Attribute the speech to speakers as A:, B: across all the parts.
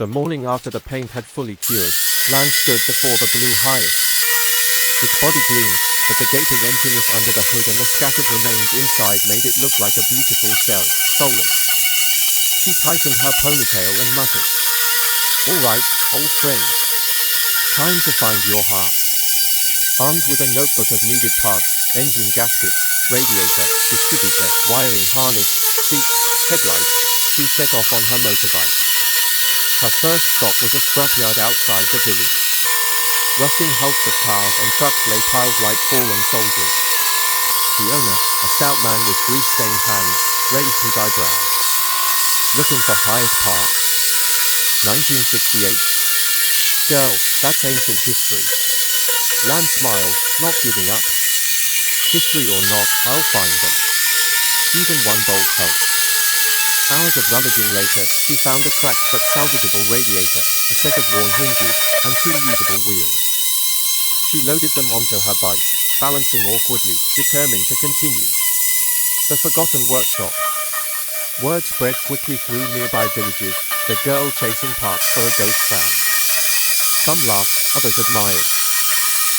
A: The morning after the paint had fully cured, Lan stood before the blue Hiace. Its body gleamed, but the gaping emptiness under the hood and the scattered remains inside made it look like a beautiful shell, soulless. She tightened her ponytail and muttered, "All right, old friend. Time to find your heart." Armed with a notebook of needed parts, engine gasket, radiator, distributor, wiring harness, seats, headlights, she set off on her motorbike. Her first stop was a scrapyard outside the village. Rusting hulks of cars and trucks lay piled like fallen soldiers. The owner, a stout man with grease-stained hands, raised his eyebrows. "Looking for Hiace Park? 1968? Girl, that's ancient history." Lan smiled, not giving up. "History or not, I'll find them. Even one bolt helps." Hours of rummaging later, she found a cracked but salvageable radiator, a set of worn hinges, and 2 usable wheels. She loaded them onto her bike, balancing awkwardly, determined to continue. The forgotten workshop. Word spread quickly through nearby villages, the girl chasing parts for a ghost town. Some laughed, others admired.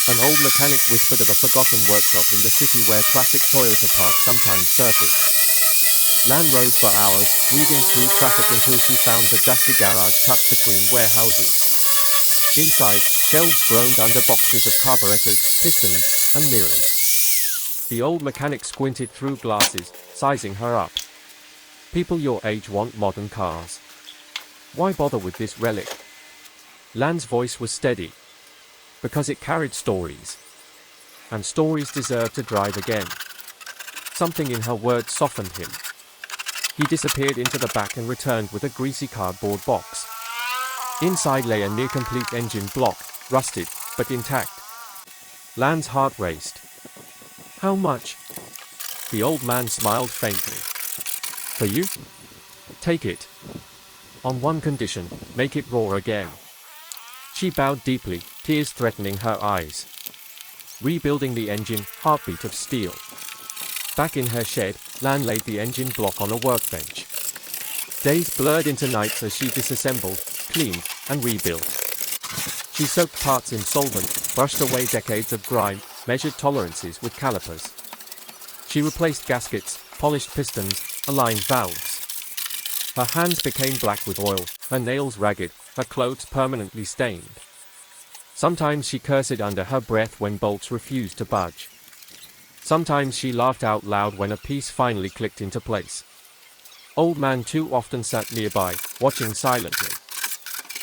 A: An old mechanic whispered of a forgotten workshop in the city where classic Toyota parts sometimes surfaced. Lan rode for hours, weaving through traffic until she found the dusty garage tucked between warehouses. Inside, shelves groaned under boxes of carburetors, pistons, and mirrors. The old mechanic squinted through glasses, sizing her up. "People your age want modern cars. Why bother with this relic?" Lan's voice was steady. Because it carried stories. And stories deserved to drive again. Something in her words softened him. He disappeared into the back and returned with a greasy cardboard box. Inside lay a near-complete engine block, rusted, but intact. Lan's heart raced. "How much?" The old man smiled faintly. "For you? Take it. On one condition, make it roar again." She bowed deeply, tears threatening her eyes. Rebuilding the engine, heartbeat of steel. Back in her shed, Lan laid the engine block on a workbench. Days blurred into nights as she disassembled, cleaned, and rebuilt. She soaked parts in solvent, brushed away decades of grime, measured tolerances with calipers. She replaced gaskets, polished pistons, aligned valves. Her hands became black with oil, her nails ragged, her clothes permanently stained. Sometimes she cursed under her breath when bolts refused to budge. Sometimes she laughed out loud when a piece finally clicked into place. Old man too often sat nearby, watching silently.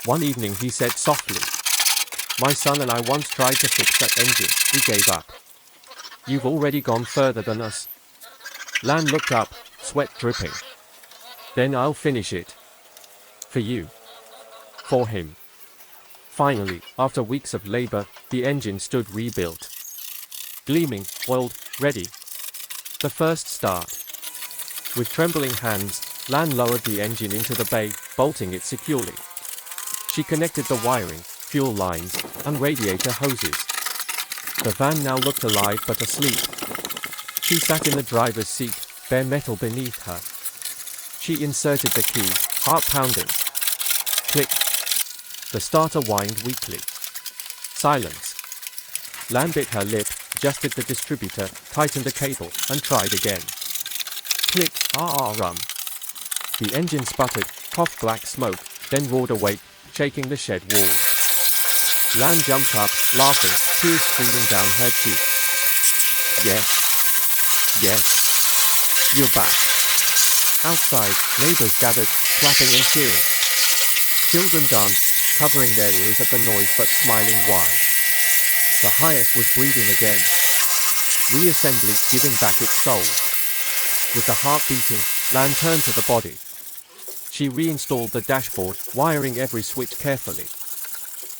A: One evening he said softly, "My son and I once tried to fix that engine, we gave up. You've already gone further than us." Lan looked up, sweat dripping. "Then I'll finish it. For you. For him." Finally, after weeks of labor, the engine stood rebuilt. Gleaming, oiled, ready. The first start. With trembling hands, Lan lowered the engine into the bay, bolting it securely. She connected the wiring, fuel lines, and radiator hoses. The van now looked alive but asleep. She sat in the driver's seat, bare metal beneath her. She inserted the key, heart pounding. Click. The starter whined weakly. Silence. Lan bit her lip, adjusted the distributor, tightened the cable, and tried again. Click, rum. The engine sputtered, coughed black smoke, then roared awake, shaking the shed walls. Lan jumped up, laughing, tears streaming down her cheeks. "Yes. Yes. You're back." Outside, neighbors gathered, clapping and cheering. Children danced, covering their ears at the noise but smiling wide. The Hiace was breathing again. Reassembly, giving back its soul. With the heart beating, Lan turned to the body. She reinstalled the dashboard, wiring every switch carefully.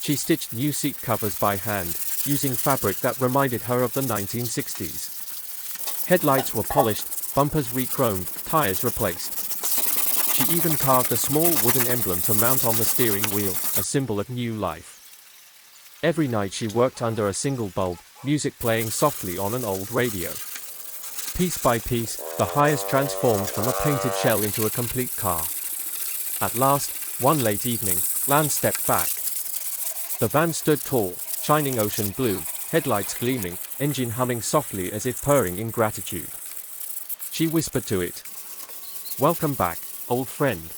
A: She stitched new seat covers by hand, using fabric that reminded her of the 1960s. Headlights were polished, bumpers re-chromed, tires replaced. She even carved a small wooden emblem to mount on the steering wheel, a symbol of new life. Every night she worked under a single bulb, music playing softly on an old radio. Piece by piece, the Hiace transformed from a painted shell into a complete car. At last, one late evening, Lan stepped back. The van stood tall, shining ocean blue, headlights gleaming, engine humming softly as if purring in gratitude. She whispered to it. "Welcome back, old friend.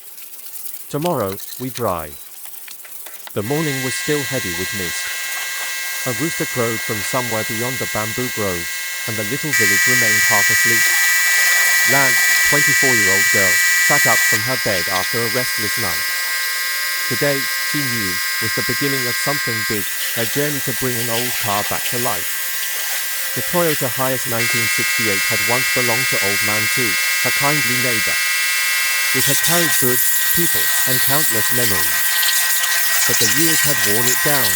A: Tomorrow, we drive." The morning was still heavy with mist. A rooster crowed from somewhere beyond the bamboo groves, and the little village remained half asleep. Lan, 24-year-old girl, sat up from her bed after a restless night. Today, she knew, was the beginning of something big, her journey to bring an old car back to life. The Toyota Hiace 1968 had once belonged to Old Man Tu, her kindly neighbor. It had carried goods, people, and countless memories. But the years had worn it down.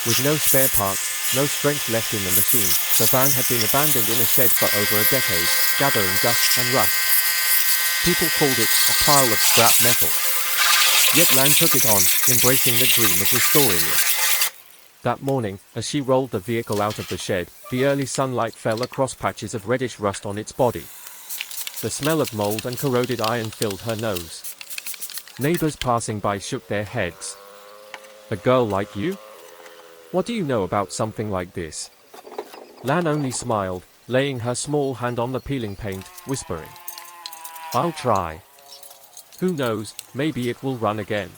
A: With no spare parts, no strength left in the machine, the van had been abandoned in a shed for over a decade, gathering dust and rust. People called it a pile of scrap metal. Yet Lan took it on, embracing the dream of restoring it. That morning, as she rolled the vehicle out of the shed, the early sunlight fell across patches of reddish rust on its body. The smell of mold and corroded iron filled her nose. Neighbors passing by shook their heads. "A girl like you? What do you know about something like this?" Lan only smiled, laying her small hand on the peeling paint, whispering, "I'll try. Who knows, maybe it will run again."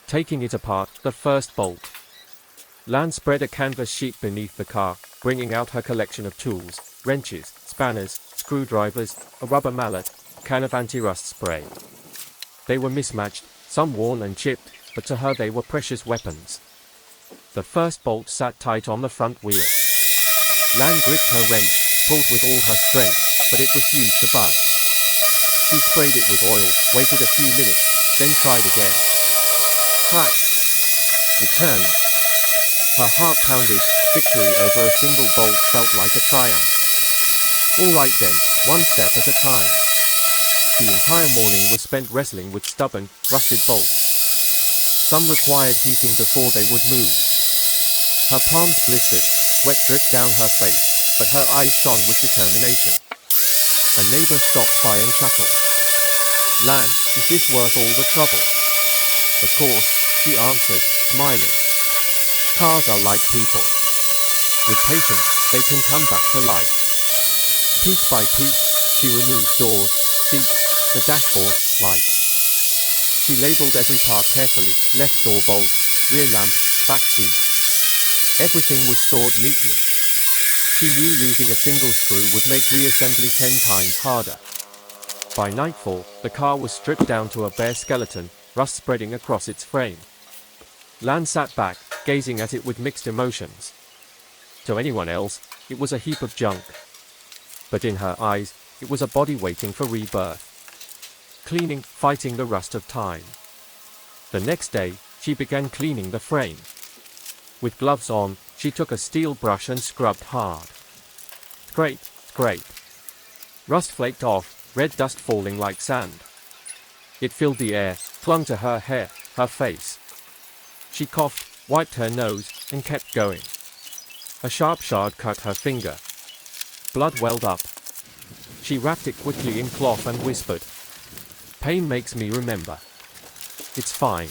A: Taking it apart, the first bolt. Lan spread a canvas sheet beneath the car, bringing out her collection of tools, wrenches, spanners, screwdrivers, a rubber mallet, a can of anti-rust spray. They were mismatched, some worn and chipped, but to her they were precious weapons. The first bolt sat tight on the front wheel. Lan gripped her wrench, pulled with all her strength, but it refused to budge. She sprayed it with oil, waited a few minutes, then tried again. Crack! It turned. Her heart pounded. Victory over a single bolt felt like a triumph. All right then, one step at a time. The entire morning was spent wrestling with stubborn, rusted bolts. Some required heating before they would move. Her palms blistered, sweat dripped down her face, but her eyes shone with determination. A neighbor stopped by and chuckled. "Lan, is this worth all the trouble?" "Of course," she answered, smiling. "Cars are like people. With patience, they can come back to life." Piece by piece, she removed doors, seats, the dashboard, lights. She labeled every part carefully, left door bolt, rear lamp, back seat. Everything was stored neatly. She knew losing a single screw would make reassembly 10 times harder. By nightfall, the car was stripped down to a bare skeleton, rust spreading across its frame. Lan sat back, gazing at it with mixed emotions. To anyone else, it was a heap of junk. But in her eyes, it was a body waiting for rebirth. Cleaning, fighting the rust of time. The next day, she began cleaning the frame. With gloves on, she took a steel brush and scrubbed hard. Scrape, scrape. Rust flaked off, red dust falling like sand. It filled the air, clung to her hair, her face. She coughed, wiped her nose, and kept going. A sharp shard cut her finger. Blood welled up. She wrapped it quickly in cloth and whispered, "Pain makes me remember. It's fine."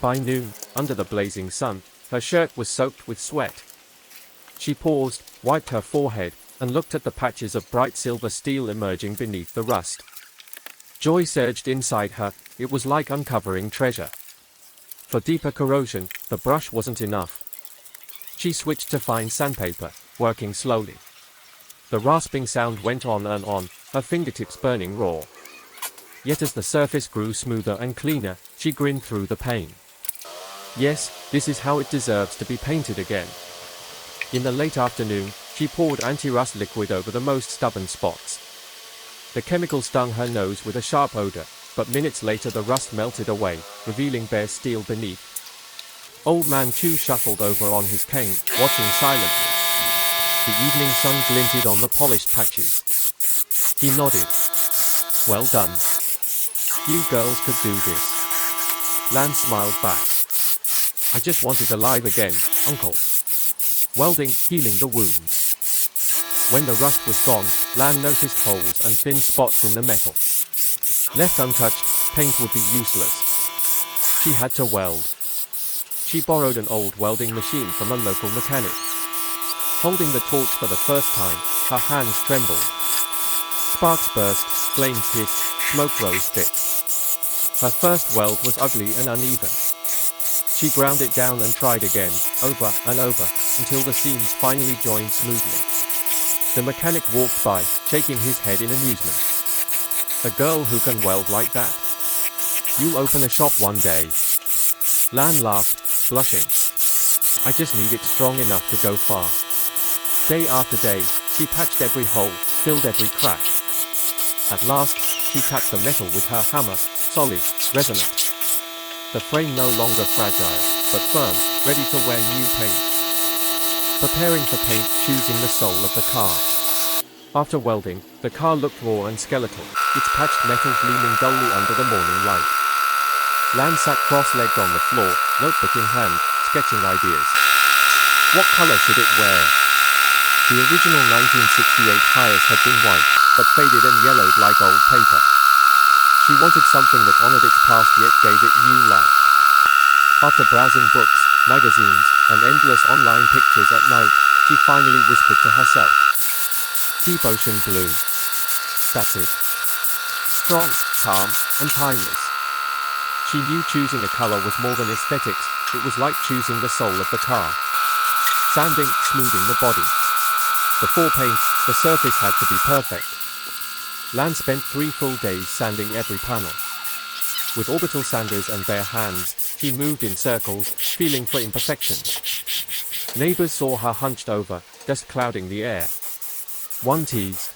A: By noon, under the blazing sun, her shirt was soaked with sweat. She paused, wiped her forehead, and looked at the patches of bright silver steel emerging beneath the rust. Joy surged inside her. It was like uncovering treasure. For deeper corrosion, the brush wasn't enough. She switched to fine sandpaper, working slowly. The rasping sound went on and on, her fingertips burning raw. Yet as the surface grew smoother and cleaner, she grinned through the pain. Yes, this is how it deserves to be painted again. In the late afternoon, she poured anti-rust liquid over the most stubborn spots. The chemical stung her nose with a sharp odor, but minutes later the rust melted away, revealing bare steel beneath. Old Man Tu shuffled over on his cane, watching silently. The evening sun glinted on the polished patches. He nodded. "Well done. Few girls could do this." Lan smiled back. "I just want it alive again, Uncle." Welding, healing the wounds. When the rust was gone, Lan noticed holes and thin spots in the metal. Left untouched, paint would be useless. She had to weld. She borrowed an old welding machine from a local mechanic. Holding the torch for the first time, her hands trembled. Sparks burst, flames hissed, smoke rose thick. Her first weld was ugly and uneven. She ground it down and tried again, over and over, until the seams finally joined smoothly. The mechanic walked by, shaking his head in amusement. A girl who can weld like that. You'll open a shop one day. Lan laughed, blushing. I just need it strong enough to go far. Day after day, she patched every hole, filled every crack. At last, she tapped the metal with her hammer, solid, resonant. The frame no longer fragile, but firm, ready to wear new paint. Preparing for paint, choosing the soul of the car. After welding, the car looked raw and skeletal, its patched metal gleaming dully under the morning light. Lan sat cross-legged on the floor, notebook in hand, sketching ideas. What color should it wear? The original 1968 Hiace had been white, but faded and yellowed like old paper. She wanted something that honored its past yet gave it new life. After browsing books, magazines, and endless online pictures at night, she finally whispered to herself. Deep ocean blue. That's it. Strong, calm, and timeless. She knew choosing a color was more than aesthetics, it was like choosing the soul of the car. Sanding, smoothing the body. Before paint, the surface had to be perfect. Lan spent 3 full days sanding every panel. With orbital sanders and bare hands, she moved in circles, feeling for imperfections. Neighbors saw her hunched over, dust clouding the air. One teased.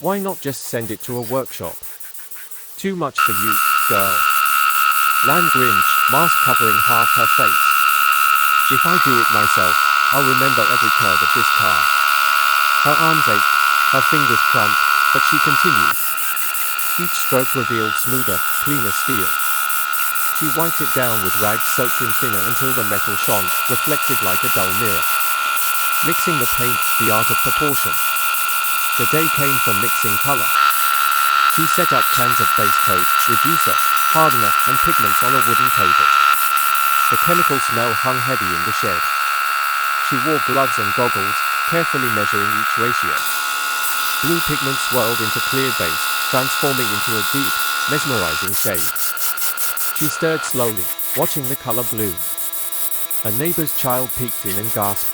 A: Why not just send it to a workshop? Too much for you, girl. Lan grinned, mask covering half her face. If I do it myself, I'll remember every curve of this car. Her arms ached, her fingers cramped, but she continued. Each stroke revealed smoother, cleaner steel. She wiped it down with rags soaked in thinner until the metal shone, reflected like a dull mirror. Mixing the paint, the art of proportion. The day came for mixing color. She set up cans of base coat, reducer, hardener, and pigments on a wooden table. The chemical smell hung heavy in the shed. She wore gloves and goggles, carefully measuring each ratio. Blue pigment swirled into clear base, transforming into a deep, mesmerizing shade. She stirred slowly, watching the color bloom. A neighbor's child peeked in and gasped.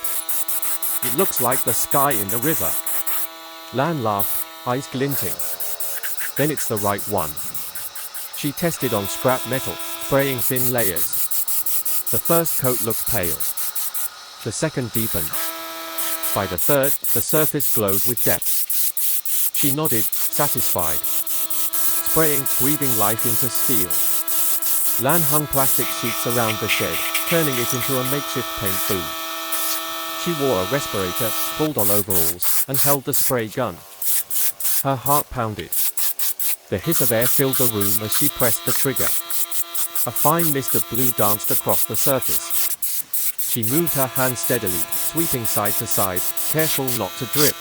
A: It looks like the sky in the river. Lan laughed, eyes glinting. Then it's the right one. She tested on scrap metal, spraying thin layers. The first coat looked pale. The second deepened. By the third, the surface glowed with depth. She nodded, satisfied. Spraying, breathing life into steel. Lan hung plastic sheets around the shed, turning it into a makeshift paint booth. She wore a respirator, pulled on overalls, and held the spray gun. Her heart pounded. The hiss of air filled the room as she pressed the trigger. A fine mist of blue danced across the surface. She moved her hand steadily, sweeping side to side, careful not to drip.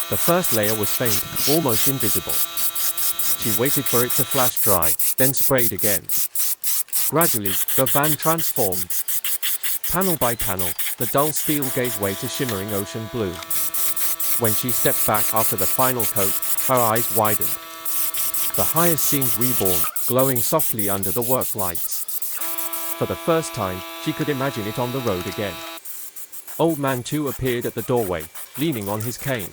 A: The first layer was faint, almost invisible. She waited for it to flash dry, then sprayed again. Gradually, the van transformed. Panel by panel, the dull steel gave way to shimmering ocean blue. When she stepped back after the final coat, her eyes widened. The Hiace seemed reborn, glowing softly under the work lights. For the first time, she could imagine it on the road again. Old Man 2 appeared at the doorway, leaning on his cane.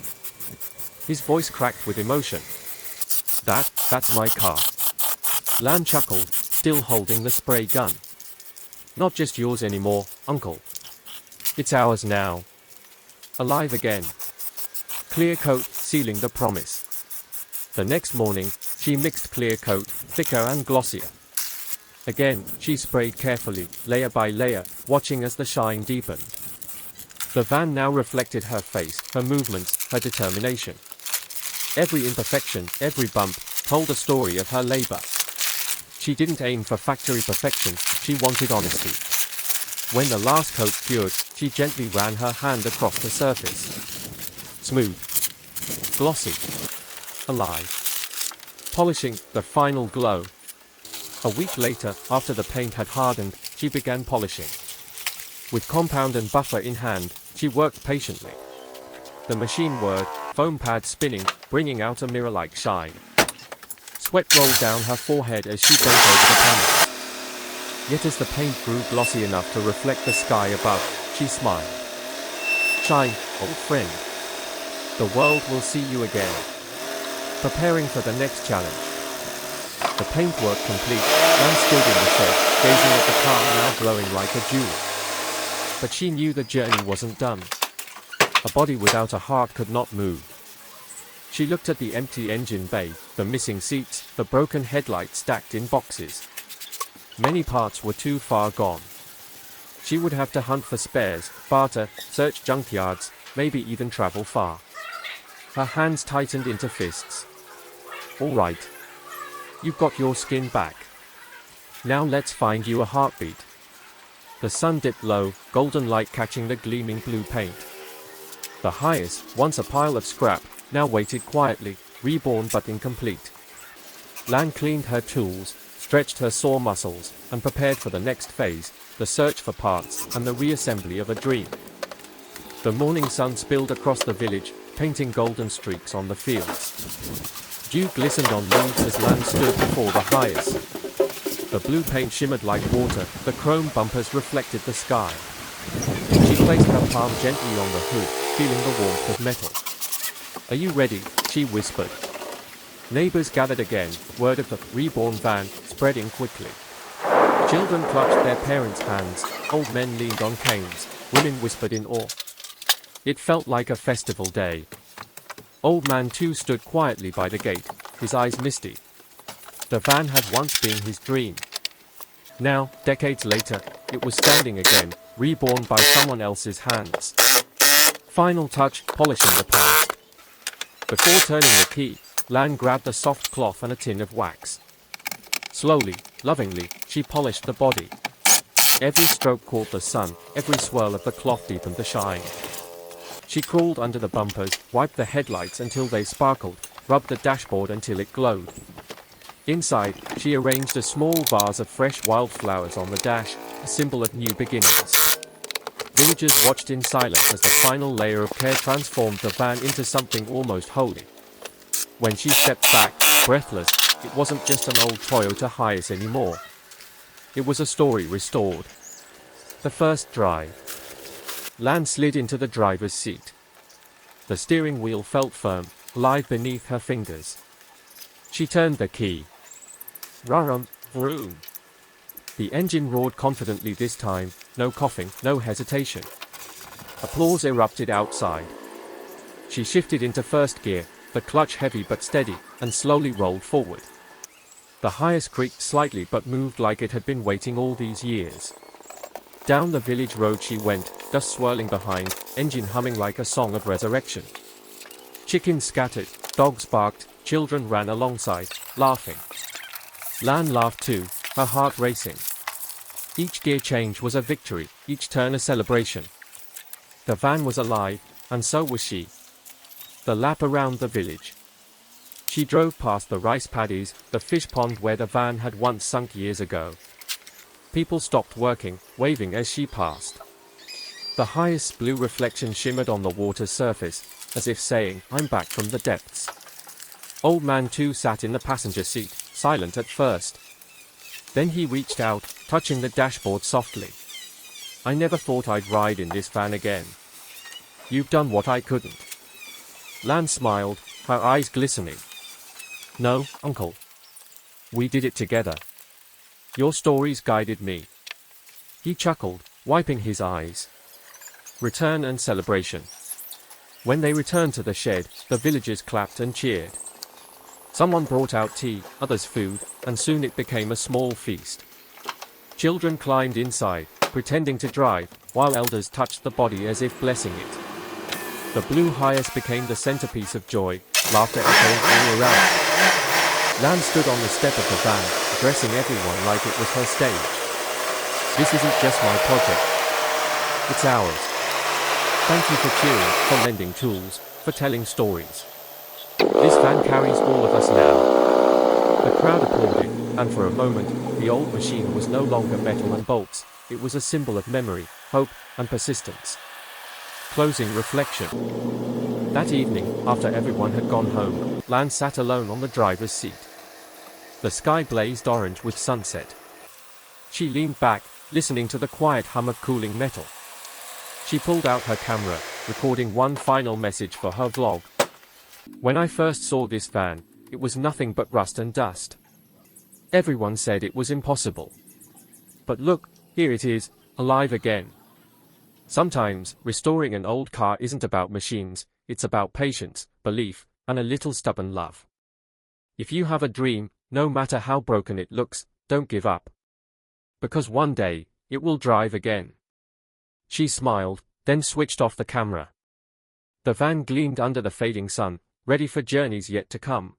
A: His voice cracked with emotion. That's my car. Lan chuckled, still holding the spray gun. Not just yours anymore, Uncle. It's ours now. Alive again. Clear coat, sealing the promise. The next morning, she mixed clear coat, thicker and glossier. Again, she sprayed carefully, layer by layer, watching as the shine deepened. The van now reflected her face, her movements, her determination. Every imperfection, every bump, told a story of her labor. She didn't aim for factory perfection, she wanted honesty. When the last coat cured, she gently ran her hand across the surface. Smooth. Glossy. Alive. Polishing, the final glow. A week later, after the paint had hardened, she began polishing. With compound and buffer in hand, she worked patiently. The machine whirred, foam pad spinning, bringing out a mirror-like shine. Sweat rolled down her forehead as she bent over the panel. Yet as the paint grew glossy enough to reflect the sky above, she smiled. "Shine, old friend. The world will see you again." Preparing for the next challenge. The paintwork complete, Lan stood in the shed, gazing at the car now glowing like a jewel. But she knew the journey wasn't done. A body without a heart could not move. She looked at the empty engine bay, the missing seats, the broken headlights stacked in boxes. Many parts were too far gone. She would have to hunt for spares, barter, search junkyards, maybe even travel far. Her hands tightened into fists. "All right. You've got your skin back. Now let's find you a heartbeat." The sun dipped low, golden light catching the gleaming blue paint. The Hiace, once a pile of scrap, now waited quietly, reborn but incomplete. Lan cleaned her tools, stretched her sore muscles, and prepared for the next phase, the search for parts and the reassembly of a dream. The morning sun spilled across the village, painting golden streaks on the fields. Dew glistened on leaves as Lan stood before the Hiace. The blue paint shimmered like water, the chrome bumpers reflected the sky. She placed her palm gently on the hood, feeling the warmth of metal. "Are you ready?" she whispered. Neighbors gathered again, word of the reborn van spreading quickly. Children clutched their parents' hands, old men leaned on canes, women whispered in awe. It felt like a festival day. Old Man too stood quietly by the gate, his eyes misty. The van had once been his dream. Now, decades later, it was standing again, reborn by someone else's hands. Final touch, polishing the past. Before turning the key, Lan grabbed a soft cloth and a tin of wax. Slowly, lovingly, she polished the body. Every stroke caught the sun, every swirl of the cloth deepened the shine. She crawled under the bumpers, wiped the headlights until they sparkled, rubbed the dashboard until it glowed. Inside, she arranged a small vase of fresh wildflowers on the dash, a symbol of new beginnings. Villagers watched in silence as the final layer of care transformed the van into something almost holy. When she stepped back, breathless, it wasn't just an old Toyota Hiace anymore. It was a story restored. The first drive. Lan slid into the driver's seat. The steering wheel felt firm, alive beneath her fingers. She turned the key. Vroom, vroom. The engine roared confidently this time, no coughing, no hesitation. Applause erupted outside. She shifted into first gear, the clutch heavy but steady, and slowly rolled forward. The Hiace creaked slightly but moved like it had been waiting all these years. Down the village road she went, dust swirling behind, engine humming like a song of resurrection. Chickens scattered, dogs barked, children ran alongside, laughing. Lan laughed too, her heart racing. Each gear change was a victory, each turn a celebration. The van was alive, and so was she. The lap around the village. She drove past the rice paddies, the fish pond where the van had once sunk years ago. People stopped working, waving as she passed. The Hiace blue reflection shimmered on the water's surface, as if saying, "I'm back from the depths." Old Man too sat in the passenger seat, silent at first. Then he reached out, touching the dashboard softly. "I never thought I'd ride in this van again. You've done what I couldn't." Lan smiled, her eyes glistening. "No, Uncle. We did it together. Your stories guided me." He chuckled, wiping his eyes. Return and celebration. When they returned to the shed, the villagers clapped and cheered. Someone brought out tea, others food, and soon it became a small feast. Children climbed inside, pretending to drive, while elders touched the body as if blessing it. The blue Hiace became the centerpiece of joy, laughter echoing all around. Lan stood on the step of the van, addressing everyone like it was her stage. "This isn't just my project. It's ours. Thank you for cheering, for lending tools, for telling stories. This van carries all of us now." The crowd applauded, and for a moment,
B: The old machine was no longer metal and bolts, it was a symbol of memory, hope, and persistence. Closing reflection. That evening, after everyone had gone home, Lan sat alone on the driver's seat. The sky blazed orange with sunset. She leaned back, listening to the quiet hum of cooling metal. She pulled out her camera, recording one final message for her vlog. When I first saw this van, it was nothing but rust and dust. Everyone said it was impossible. But look, here it is, alive again. Sometimes, restoring an old car isn't about machines, it's about patience, belief, and a little stubborn love. If you have a dream, no matter how broken it looks, don't give up. Because one day, it will drive again. She smiled, then switched off the camera. The van gleamed under the fading sun, ready for journeys yet to come.